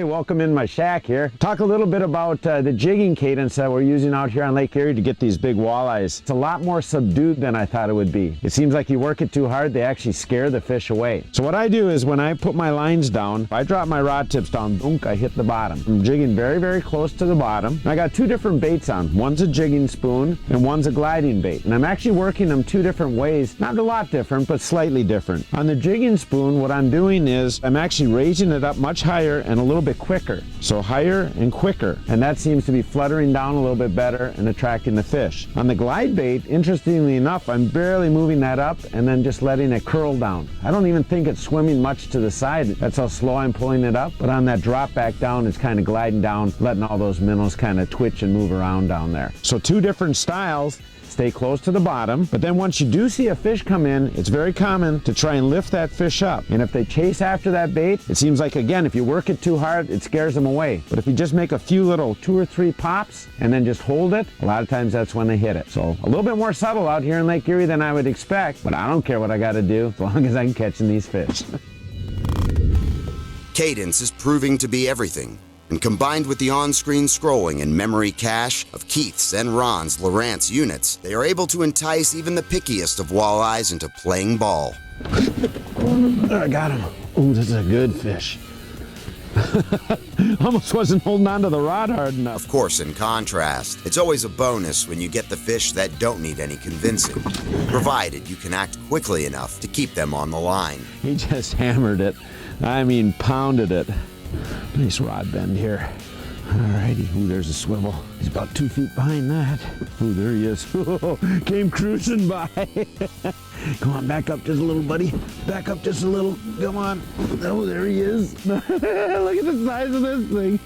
Hey, welcome in my shack here. Talk a little bit about the jigging cadence that we're using out here on Lake Erie to get these big walleyes. It's a lot more subdued than I thought it would be. It seems like you work it too hard, they actually scare the fish away. So what I do is when I put my lines down, I drop my rod tips down, boom, I hit the bottom. I'm jigging very, very close to the bottom. I got two different baits on. One's a jigging spoon and one's a gliding bait. And I'm actually working them two different ways. Not a lot different, but slightly different. On the jigging spoon, what I'm doing is I'm actually raising it up much higher and a little bit quicker. So higher and quicker. And that seems to be fluttering down a little bit better and attracting the fish. On the glide bait, interestingly enough, I'm barely moving that up and then just letting it curl down. I don't even think it's swimming much to the side. That's how slow I'm pulling it up. But on that drop back down, it's kind of gliding down, letting all those minnows kind of twitch and move around down there. So two different styles. Stay close to the bottom, but then once you do see a fish come in, it's very common to try and lift that fish up. And if they chase after that bait, it seems like, again, if you work it too hard, it scares them away. But if you just make a few little 2 or 3 pops and then just hold it, a lot of times that's when they hit it. So a little bit more subtle out here in Lake Erie than I would expect, but I don't care what I got to do as long as I'm catching these fish. Cadence is proving to be everything. And combined with the on-screen scrolling and memory cache of Keith's and Ron's Lowrance units, they are able to entice even the pickiest of walleyes into playing ball. I got him. Ooh, this is a good fish. Almost wasn't holding on to the rod hard enough. Of course, in contrast, it's always a bonus when you get the fish that don't need any convincing, provided you can act quickly enough to keep them on the line. He just hammered it. I mean, pounded it. Nice rod bend here. Alrighty, ooh, there's a swivel. He's about 2 feet behind that. Ooh, there he is. Came cruising by. Come on, back up just a little, buddy. Back up just a little. Come on. Oh, there he is. Look at the size of this thing.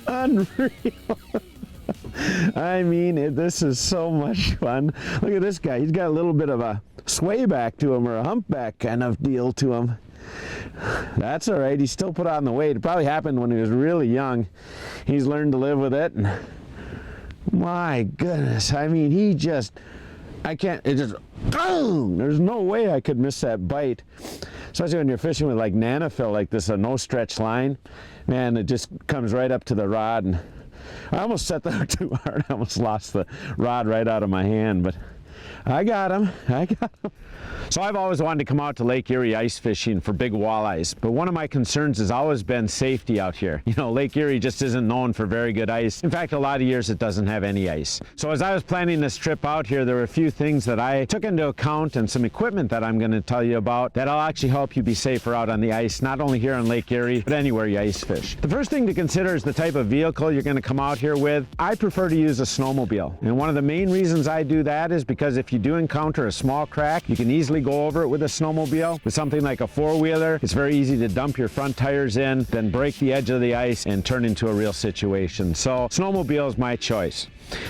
Unreal. I mean, this is so much fun. Look at this guy. He's got a little bit of a sway back to him, or a humpback kind of deal to him. That's all right. He still put on the weight. It probably happened when he was really young. He's learned to live with it. And my goodness. I mean, he just, I can't, it just, boom! There's no way I could miss that bite. Especially when you're fishing with like nanofill like this, a no-stretch line. Man, it just comes right up to the rod. And I almost set that hook too hard. I almost lost the rod right out of my hand, but I got him. I got him. So I've always wanted to come out to Lake Erie ice fishing for big walleyes, but one of my concerns has always been safety out here. You know, Lake Erie just isn't known for very good ice. In fact, a lot of years it doesn't have any ice. So as I was planning this trip out here, there were a few things that I took into account and some equipment that I'm going to tell you about that'll actually help you be safer out on the ice, not only here on Lake Erie, but anywhere you ice fish. The first thing to consider is the type of vehicle you're going to come out here with. I prefer to use a snowmobile, and one of the main reasons I do that is because if you do encounter a small crack, you can easily go over it with a snowmobile. With something like a four-wheeler, it's very easy to dump your front tires in, then break the edge of the ice and turn into a real situation. So snowmobile is my choice.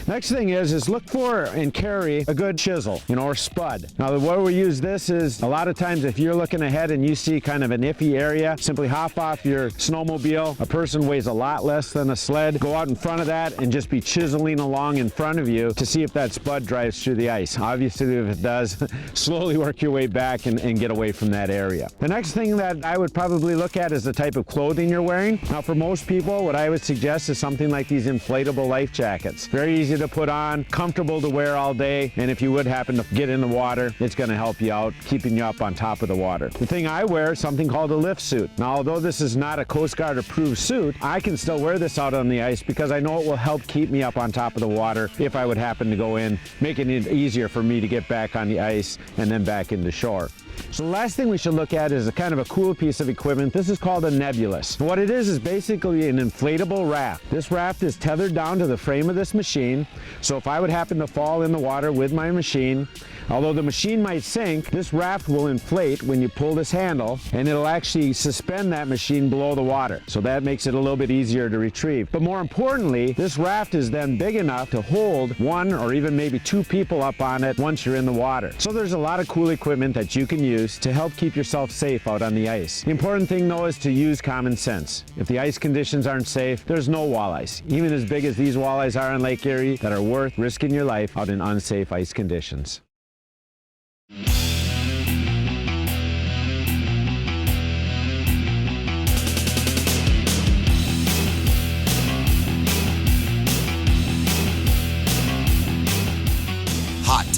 Next thing is look for and carry a good chisel, you know, or spud. Now the way we use this is a lot of times if you're looking ahead and you see kind of an iffy area, simply hop off your snowmobile. A person weighs a lot less than a sled. Go out in front of that and just be chiseling along in front of you to see if that spud drives through the ice. Obviously, if it does, slowly work your way back and get away from that area. The next thing that I would probably look at is the type of clothing you're wearing. Now for most people, what I would suggest is something like these inflatable life jackets. Very easy to put on, comfortable to wear all day, and if you would happen to get in the water, it's going to help you out, keeping you up on top of the water. The thing I wear is something called a lift suit. Now, although this is not a Coast Guard approved suit, I can still wear this out on the ice because I know it will help keep me up on top of the water if I would happen to go in, making it easier for me to get back on the ice and then back into shore. So the last thing we should look at is a kind of a cool piece of equipment. This is called a nebulous. What it is basically an inflatable raft. This raft is tethered down to the frame of this machine. So if I would happen to fall in the water with my machine, although the machine might sink, this raft will inflate when you pull this handle, and it'll actually suspend that machine below the water. So that makes it a little bit easier to retrieve. But more importantly, this raft is then big enough to hold 1 or even maybe 2 people up on it once you're in the water. So there's a lot of cool equipment that you can use to help keep yourself safe out on the ice. The important thing though is to use common sense. If the ice conditions aren't safe, there's no walleyes, even as big as these walleyes are on Lake Erie, that are worth risking your life out in unsafe ice conditions.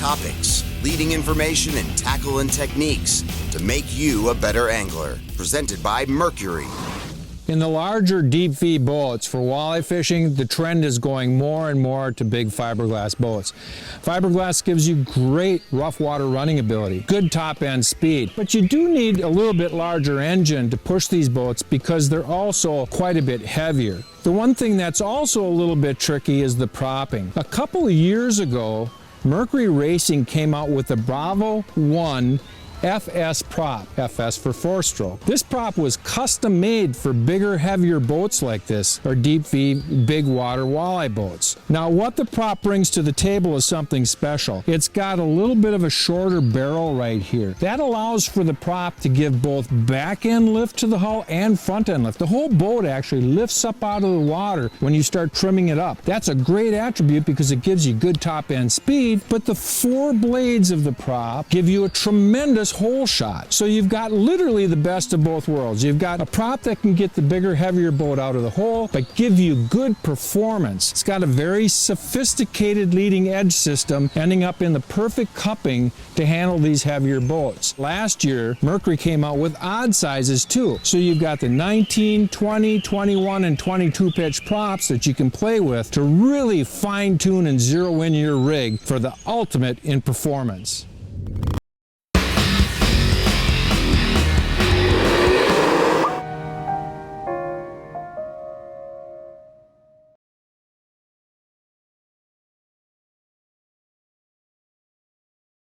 topics, leading information, and tackle and techniques to make you a better angler. Presented by Mercury. In the larger deep feed boats for walleye fishing, the trend is going more and more to big fiberglass boats. Fiberglass gives you great rough water running ability, good top end speed, but you do need a little bit larger engine to push these boats because they're also quite a bit heavier. The one thing that's also a little bit tricky is the propping. A couple of years ago, Mercury Racing came out with the Bravo 1 FS prop, FS for 4-stroke. This prop was custom made for bigger, heavier boats like this, or deep feed, big water walleye boats. Now what the prop brings to the table is something special. It's got a little bit of a shorter barrel right here. That allows for the prop to give both back end lift to the hull and front end lift. The whole boat actually lifts up out of the water when you start trimming it up. That's a great attribute because it gives you good top end speed, but the 4 blades of the prop give you a tremendous hole shot. So you've got literally the best of both worlds. You've got a prop that can get the bigger, heavier boat out of the hole, but give you good performance. It's got a very sophisticated leading edge system, ending up in the perfect cupping to handle these heavier boats. Last year, Mercury came out with odd sizes too. So you've got the 19, 20, 21, and 22 pitch props that you can play with to really fine tune and zero in your rig for the ultimate in performance.